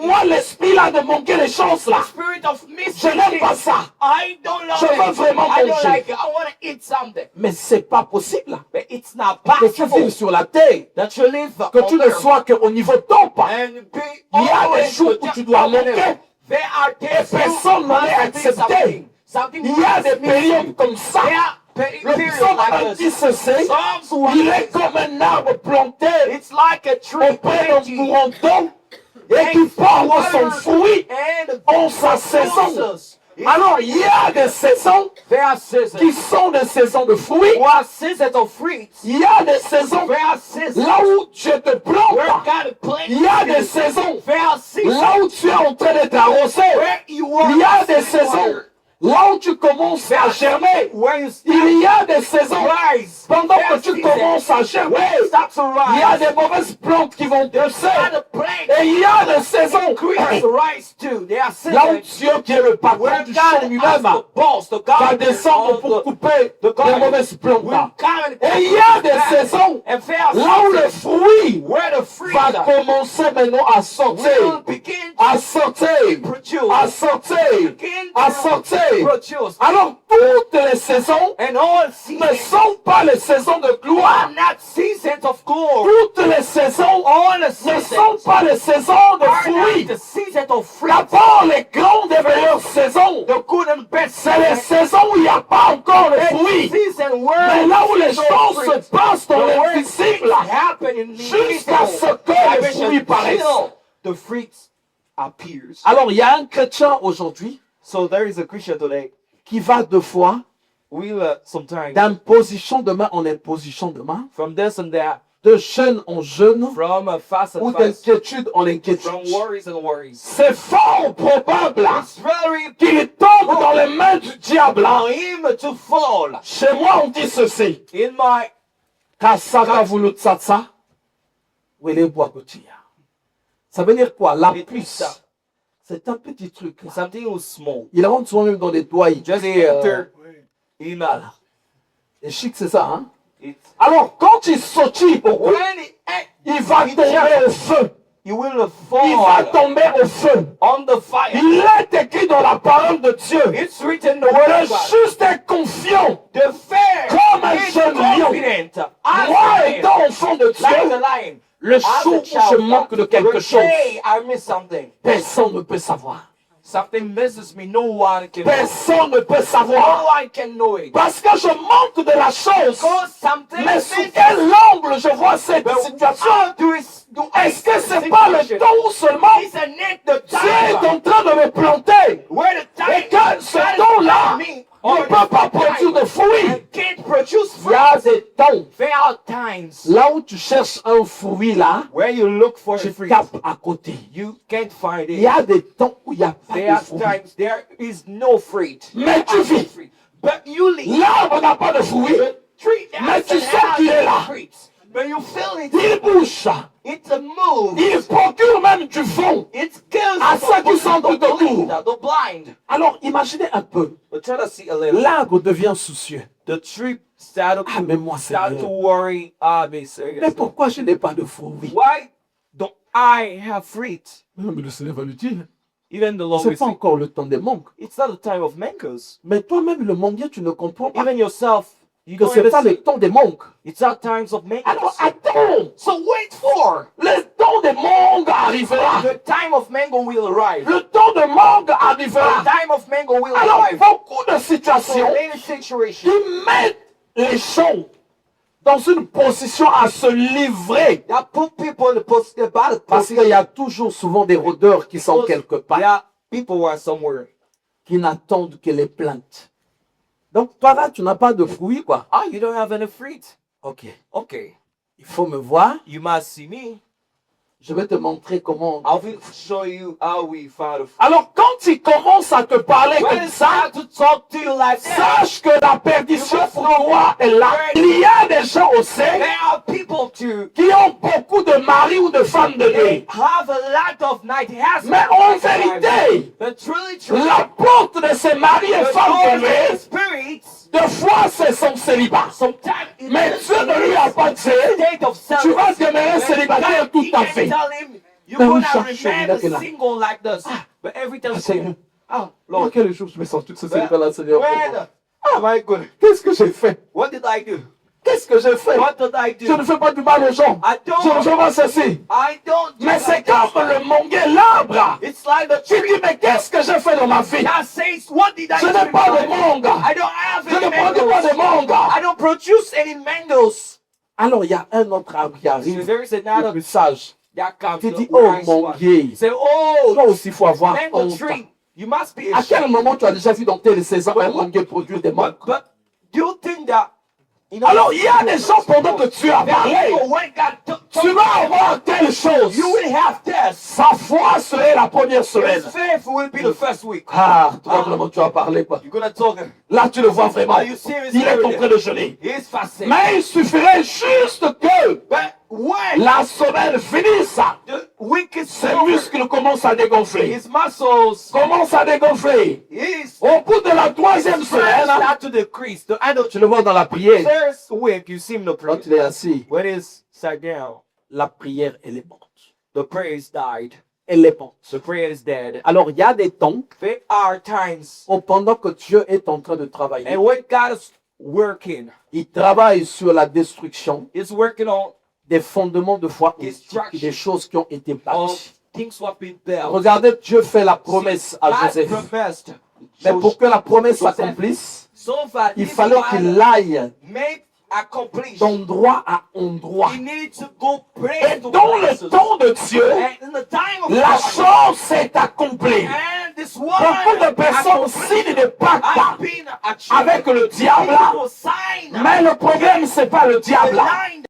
Moi, l'esprit là de manquer les chances là, Spirit of je missing n'aime pas things. ça. I don't love Je veux it. vraiment I don't manger. like it. I want to eat something. Mais c'est pas possible But it's not que tu possible vives sur la terre, that you live que tu on ne earth sois qu'au niveau top. and be Il y a des always jours où tu dois manquer. There are days personne n'en est accepté. Something Il y a des périodes comme ça. Le psaume 90 c'est, il est comme un arbre planté It's like a tree auprès d'un courant d'eau et qui porte son fruit en sa saison. Alors, il y a des saisons There are seasons. qui sont des saisons de fruits. There are seasons of fruits. Il y a des saisons There are seasons là où Dieu te plante. where God plants Il y a des you. saisons There are seasons là où tu es en train d'être arrosé. where you are Il y a des receiving saisons water. là où tu commences à germer. Where you Il y a des saisons rise. pendant There que are tu seasons commences à germer. where it starts to Il y a rise. des mauvaises plantes qui vont pousser. There are the plants. Et il y a des saisons Creatures rise too. There are là où seasons Dieu qui est le patron where du God champ as lui-même the boss, the va God descendre pour couper les mauvaises plantes. Et il y a des saisons and there are là où le seasons fruit where the fruit va commencer maintenant à will sortir, begin à sortir, to produce. à sortir, Begin à to sortir. produce. Alors toutes les saisons And all ne seasons sont pas les saisons de are gloire. not seasons of glory. Toutes les saisons All the ne sont seasons pas les saisons de are not fruits. the seasons of fruit. D'abord, les grandes et meilleures saisons, The good and best c'est les saisons où il n'y a pas encore de fruits. season Mais where là où les no choses fruit. se passent dans The word l'invisible, happen in the jusqu'à ce invisible que les dimension fruits paraissent. till the fruits appears. Alors, il y a un chrétien aujourd'hui So there is a Christian today qui va deux fois will sometimes d'imposition de main en imposition de main, from this and that, de jeûne en jeûne, from fast ou and fast, d'inquiétude en inquiétude. from worries and worries. C'est fort probable It's very qu'il tombe dans les mains du diable. for him to fall. Chez moi, on dit ceci. In my Kasaka vulutsatsa, wele boakotia. Ça veut dire quoi? La puce. C'est un petit truc. something was small. Il rentre souvent même dans les doigts. Just enter in Et chic, c'est ça, hein? it. Alors, quand il sautille beaucoup, When il va tomber au feu. you will Il va fall tomber au feu. on the fire. Il est écrit dans la parole de Dieu. It's written in the word Le of God. juste est confiant. The fair Comme un is jeune lion. confident. As Moi, a lion, étant enfant de like Dieu, a lion. le As a jour où child, je manque de quelque the chose, day I miss something. personne ne peut savoir. Something misses me, no one can know. Personne ne peut No savoir. one can know it. Parce que je manque de la chose. Because something Mais sous misses. quel angle je vois cette But situation? how do I Est-ce que c'est pas le situation? temps où seulement Isn't it the Dieu est time en train de me planter? where the time Et que ce temps-là ne peut pas produire de fruits. and can't produce Il y a fruit? des temps, There are times là où tu cherches un fruit là, where you look for a tu fruit, tapes à côté. you can't find Il it. y a des temps où il n'y a pas There de are fruit. times there is no fruit. Mais tu vis. But you live. L'arbre n'a pas de fruit. Tree Mais tu doesn't sens have qu'il est là. fruits. But you feel it. Il bouge. It's a move. Il procure même du fond. It kills À ceux qui sont tout the blind. autour. The blind. Alors imaginez un peu. But try to see a little. L'arbre devient soucieux. The tree started Ah, mais moi, c'est start to vrai. worry. Ah, mais Mais serious. pourquoi je n'ai pas de fruit? Why don't I have fruit? Non, mais le Seigneur va lui dire. Even the C'est longest. pas encore le temps des mangues. It's not the time of mangoes. Mais toi-même, le manguier, tu ne comprends pas Even yourself, you que don't ce n'est pas understand. le temps des mangues. It's not times of mangoes. Alors attends. So wait for Le temps des mangues arrivera. the time of mango will arrive. Le temps de mangue The arrivera. time of mango will Alors arrive. beaucoup de So situations later situation. qui mettent les champs dans une position à se livrer. That put people in the post about it. Parce qu'il y a toujours souvent des rôdeurs qui sont quelque part, Yeah, people who are somewhere. qui n'attendent que les plaintes. Donc toi là, tu n'as pas de fruits, quoi. Ah, you don't have any fruit. Ok. Okay. Il faut me voir. You must see me. Je vais te montrer comment. I will show you how we found a fruit. Alors quand il commence à te parler When comme it's ça, time to talk to you like that, sache que la perdition pour toi est là. Il y a des gens aussi there are people too. qui ont beaucoup de maris ou de femmes de They Dieu. have a lot of night husbands. Mais en vérité, But truly, truly, la porte de ces maris et the femmes Lord de and Dieu, spirits, de fois c'est son célibat. sometimes Mais Dieu ne lui a pas dit, state of tu vas demeurer célibataire toute ta He can vie. tell him, you're Mais où gonna chaque jour, il remain est là. single like this. But every time Seigneur, oh Lord, Lord, quel jour je me sens tout ce Seigneur-là, Seigneur. when am I good? Qu'est-ce que j'ai fait? What did I do? Qu'est-ce que j'ai fait? What did I Je ne do? fais pas du mal aux gens. I Je ne don't. fais pas ceci. I don't. do Mais c'est like this. comme le manguer, l'arbre. It's like the Tu tree dis, mais qu'est-ce que j'ai fait dans ma vie? that says, what did I Je do? n'ai in pas my de life? mangue. I don't have Je any ne produis pas de mangoes. mangue. I don't produce any mangoes. Alors, il y a un autre arbre qui So arrive, there is le another plus sage. that comes. Tu the dis, oh wise one. manguer, Say, oh, toi aussi, il faut avoir mango honte. tree. You must be À quel ashamed. moment tu as déjà vu dans tes 16 ans un manguer produire des mangues? But do you think that, you know, Alors, il y a des gens pendant que tu as parlé, when God tu vas avoir telle chose. you will have this. Sa foi serait la première semaine. His faith will be the first week. Ah, toi, vraiment, tu as parlé, quoi. You're gonna talk. Là, tu le vois vraiment. Are you serious? Il est en train de jeûner. He's fasting. Mais il suffirait juste que But when la semaine finisse, the week is ses over, muscles commencent à dégonfler. his muscles, Commencent à dégonfler. his Au bout de la troisième strength semaine, start to decrease. The end of tu le vois dans la prière. first week, you see him to pray. Quand il est assis, When he's sat down, la prière, elle est morte. the prayer is died. Elle est morte. The prayer is dead. Alors, il y a des temps There are times, où pendant que Dieu est en train de travailler, and when God is working, il travaille sur la destruction He's working on des fondements de foi, Destruction. des choses qui ont été bâties. things what been built. Regardez, Dieu fait la promesse à God Joseph. promised. Mais pour que la promesse Joseph, s'accomplisse, so that il this fallait plan qu'il aille may accomplish. d'endroit à endroit. He needs to go Et pray to dans le places. temps de Dieu, And in the time of la God, chose s'est accomplie. and this one Beaucoup de personnes signent des pactes has been achieved. avec le diable, People sign mais le problème, c'est pas le the diable. line